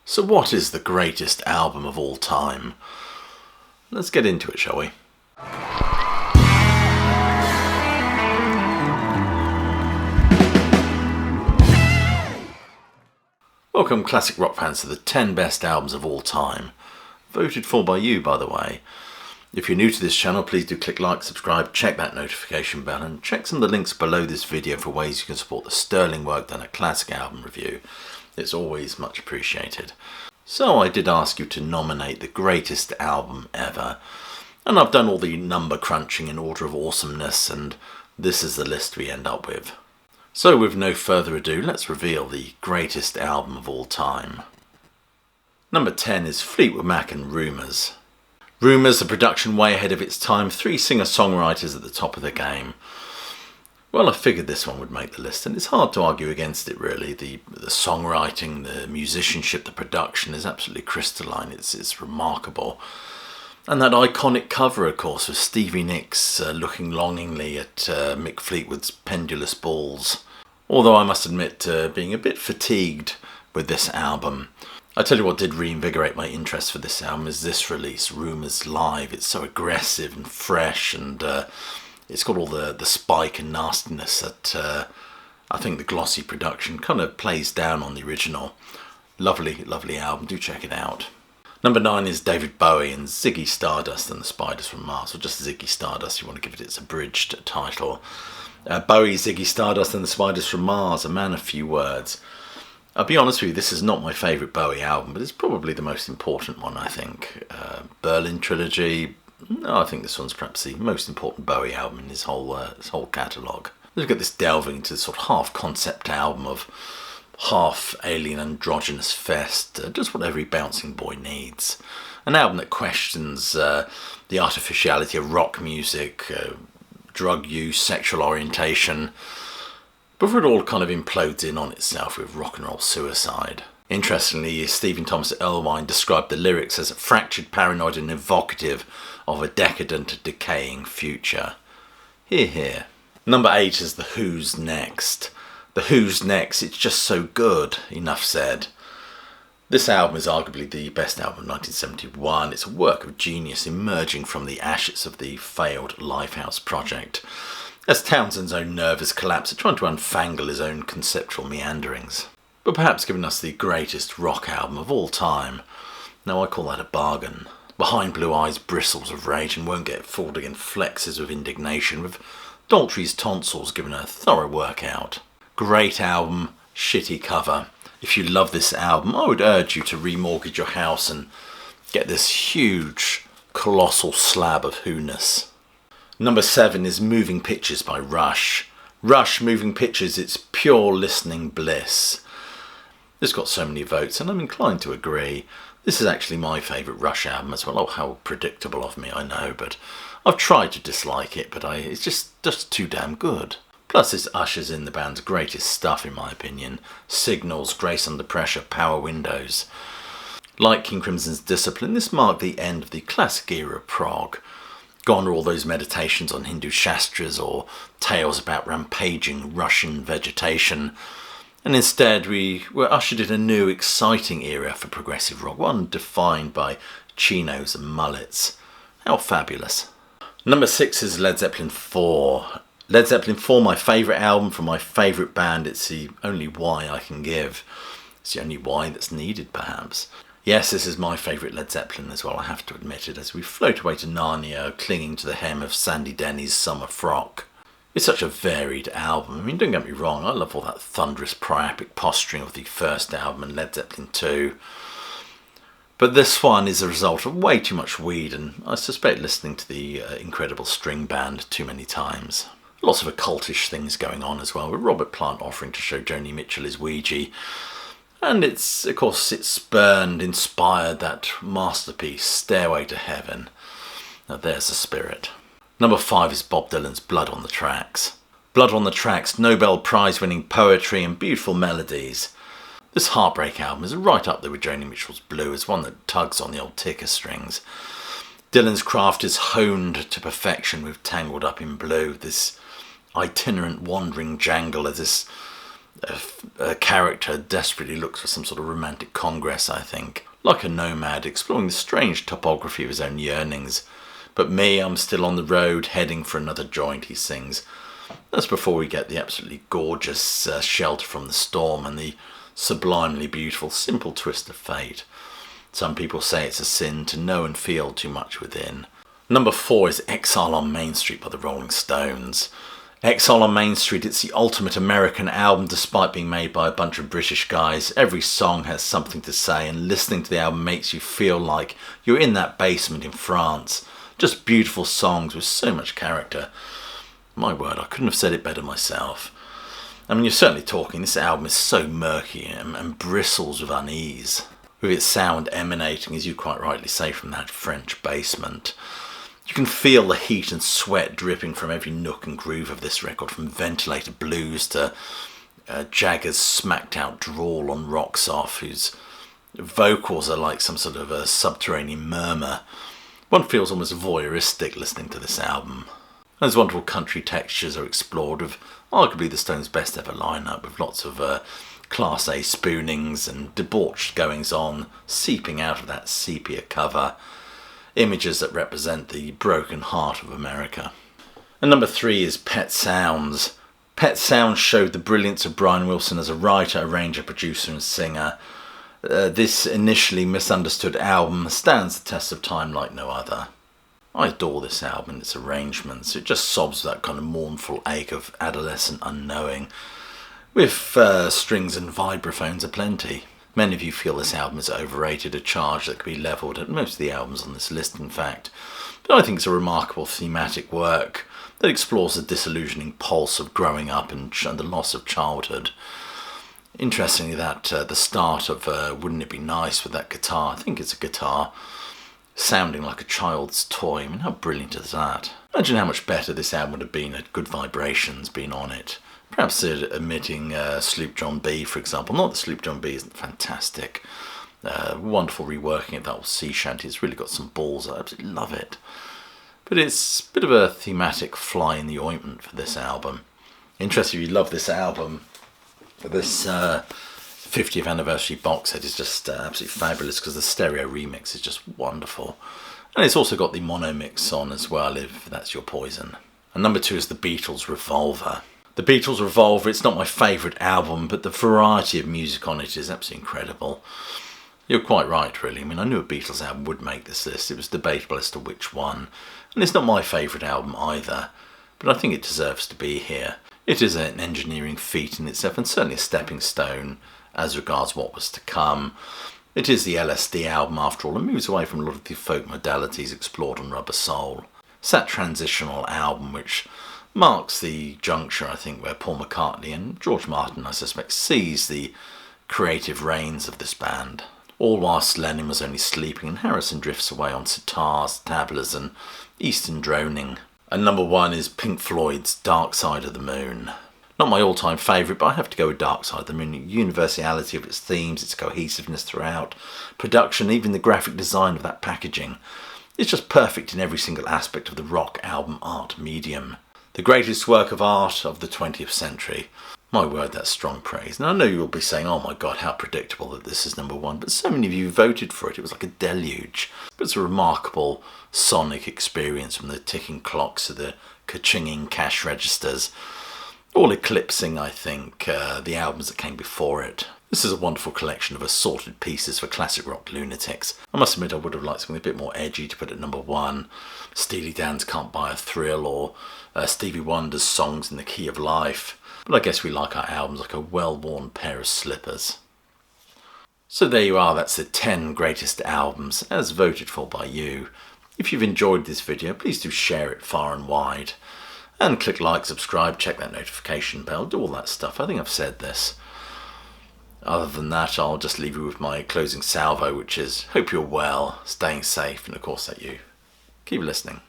So what is the greatest album of all time? Let's get into it, shall we? Welcome, classic rock fans, to the 10 best albums of all time. Voted for by you, by the way. If you're new to this channel, please do click like, subscribe, check that notification bell, and check some of the links below this video for ways you can support the sterling work done at Classic Album Review. It's always much appreciated. So I did ask you to nominate the greatest album ever, and I've done all the number crunching in order of awesomeness, and this is the list we end up with. So with no further ado, let's reveal the greatest album of all time. Number 10 is Fleetwood Mac and Rumours. Rumours, a production way ahead of its time, 3 singer-songwriters at the top of the game. Well, I figured this one would make the list, and it's hard to argue against it, really. The songwriting, the musicianship, the production is absolutely crystalline. It's remarkable. And that iconic cover, of course, of Stevie Nicks looking longingly at Mick Fleetwood's pendulous balls. Although I must admit being a bit fatigued with this album. I tell you what did reinvigorate my interest for this album is this release, Rumours Live. It's so aggressive and fresh, and it's got all the spike and nastiness that I think the glossy production kind of plays down on the original. Lovely, lovely album. Do check it out. Number 9 is David Bowie and Ziggy Stardust and the Spiders from Mars, or just Ziggy Stardust, you want to give it its abridged title. Bowie, Ziggy Stardust and the Spiders from Mars, a man of few words. I'll be honest with you, this is not my favourite Bowie album, but it's probably the most important one, I think. Berlin Trilogy, no, I think this one's perhaps the most important Bowie album in his whole catalogue. Look at this delving into this sort of half-concept album of half-alien androgynous fest, just what every bouncing boy needs. An album that questions the artificiality of rock music, drug use, sexual orientation, before it all kind of implodes in on itself with rock and roll suicide. Interestingly, Stephen Thomas Erlewine described the lyrics as fractured, paranoid and evocative of a decadent, decaying future. Hear, hear. Number 8 is The Who's Next. The Who's Next, it's just so good, enough said. This album is arguably the best album of 1971. It's a work of genius emerging from the ashes of the failed Lifehouse project, as Townsend's own nervous collapse at trying to unfangle his own conceptual meanderings. But perhaps giving us the greatest rock album of all time. Now I call that a bargain. Behind Blue Eyes bristles of rage and won't get fooled again flexes with indignation, with Daltrey's tonsils given a thorough workout. Great album, shitty cover. If you love this album, I would urge you to remortgage your house and get this huge, colossal slab of who-ness. Number 7 is Moving Pictures by Rush. Rush, Moving Pictures, it's pure listening bliss. This got so many votes, and I'm inclined to agree. This is actually my favourite Rush album as well. Oh, how predictable of me, I know, but I've tried to dislike it, but it's just too damn good. Plus, this ushers in the band's greatest stuff, in my opinion. Signals, Grace Under Pressure, Power Windows. Like King Crimson's Discipline, this marked the end of the classic era of prog. Gone are all those meditations on Hindu Shastras or tales about rampaging Russian vegetation. And instead, we were ushered in a new, exciting era for progressive rock, one defined by chinos and mullets. How fabulous. Number 6 is Led Zeppelin 4. Led Zeppelin 4, my favourite album from my favourite band. It's the only why I can give. It's the only why that's needed, perhaps. Yes, this is my favourite Led Zeppelin as well, I have to admit it, as we float away to Narnia, clinging to the hem of Sandy Denny's summer frock. It's such a varied album. I mean, don't get me wrong, I love all that thunderous priapic posturing of the first album and Led Zeppelin 2. But this one is a result of way too much weed, and I suspect listening to the incredible string band too many times. Lots of occultish things going on as well, with Robert Plant offering to show Joni Mitchell his Ouija. And it spurned, inspired that masterpiece, Stairway to Heaven. Now there's the spirit. Number 5 is Bob Dylan's Blood on the Tracks. Blood on the Tracks, Nobel Prize-winning poetry and beautiful melodies. This heartbreak album is right up there with Joni Mitchell's Blue, as one that tugs on the old ticker strings. Dylan's craft is honed to perfection with Tangled Up in Blue, this itinerant wandering jangle as this a character desperately looks for some sort of romantic congress, I think. Like a nomad, exploring the strange topography of his own yearnings. But me, I'm still on the road, heading for another joint, he sings. That's before we get the absolutely gorgeous Shelter from the Storm and the sublimely beautiful Simple Twist of Fate. Some people say it's a sin to know and feel too much within. Number 4 is Exile on Main Street by the Rolling Stones. Exile on Main Street, it's the ultimate American album despite being made by a bunch of British guys. Every song has something to say, and listening to the album makes you feel like you're in that basement in France. Just beautiful songs with so much character. My word, I couldn't have said it better myself. I mean, you're certainly talking, this album is so murky and bristles with unease, with its sound emanating, as you quite rightly say, from that French basement. You can feel the heat and sweat dripping from every nook and groove of this record, from ventilator blues to Jagger's smacked out drawl on Rocks Off, whose vocals are like some sort of a subterranean murmur. One feels almost voyeuristic listening to this album. Those wonderful country textures are explored with arguably the Stones' best ever lineup, with lots of Class A spoonings and debauched goings on seeping out of that sepia cover. Images that represent the broken heart of America. And number 3 is Pet Sounds. Pet Sounds showed the brilliance of Brian Wilson as a writer, arranger, producer and singer. This initially misunderstood album stands the test of time like no other. I adore this album and its arrangements. It just sobs that kind of mournful ache of adolescent unknowing, with strings and vibraphones aplenty. Many of you feel this album is overrated, a charge that could be levelled at most of the albums on this list, in fact. But I think it's a remarkable thematic work that explores the disillusioning pulse of growing up and the loss of childhood. Interestingly, the start of Wouldn't It Be Nice with that guitar, I think it's a guitar, sounding like a child's toy. I mean, how brilliant is that? Imagine how much better this album would have been had Good Vibrations been on it. Perhaps omitting Sloop John B, for example. Not that Sloop John B isn't fantastic. Wonderful reworking of that old sea shanty. It's really got some balls. I absolutely love it. But it's a bit of a thematic fly in the ointment for this album. Interesting if you love this album. This 50th anniversary box set is just absolutely fabulous because the stereo remix is just wonderful. And it's also got the mono mix on as well, if that's your poison. And number 2 is the Beatles' Revolver. The Beatles' Revolver, it's not my favourite album, but the variety of music on it is absolutely incredible. You're quite right, really. I mean, I knew a Beatles album would make this list. It was debatable as to which one. And it's not my favourite album either, but I think it deserves to be here. It is an engineering feat in itself, and certainly a stepping stone as regards what was to come. It is the LSD album, after all, and moves away from a lot of the folk modalities explored on Rubber Soul. It's that transitional album which marks the juncture, I think, where Paul McCartney and George Martin, I suspect, seize the creative reins of this band. All whilst Lennon was only sleeping and Harrison drifts away on sitars, tablas and Eastern droning. And number 1 is Pink Floyd's Dark Side of the Moon. Not my all-time favourite, but I have to go with Dark Side of the Moon. The universality of its themes, its cohesiveness throughout, production, even the graphic design of that packaging. It's just perfect in every single aspect of the rock album art medium. The greatest work of art of the 20th century. My word, that's strong praise. Now, I know you'll be saying, oh my god, how predictable that this is number 1, but so many of you voted for it. It was like a deluge. But it's a remarkable sonic experience, from the ticking clocks to the ka-chinging cash registers, all eclipsing, I think, the albums that came before it. This is a wonderful collection of assorted pieces for classic rock lunatics. I must admit I would have liked something a bit more edgy to put at number 1. Steely Dan's Can't Buy a Thrill, or Stevie Wonder's Songs in the Key of Life. But I guess we like our albums like a well-worn pair of slippers. So there you are, that's the 10 greatest albums as voted for by you. If you've enjoyed this video, please do share it far and wide. And click like, subscribe, check that notification bell, do all that stuff. I think I've said this. Other than that, I'll just leave you with my closing salvo, which is, hope you're well, staying safe, and of course that you. Keep listening.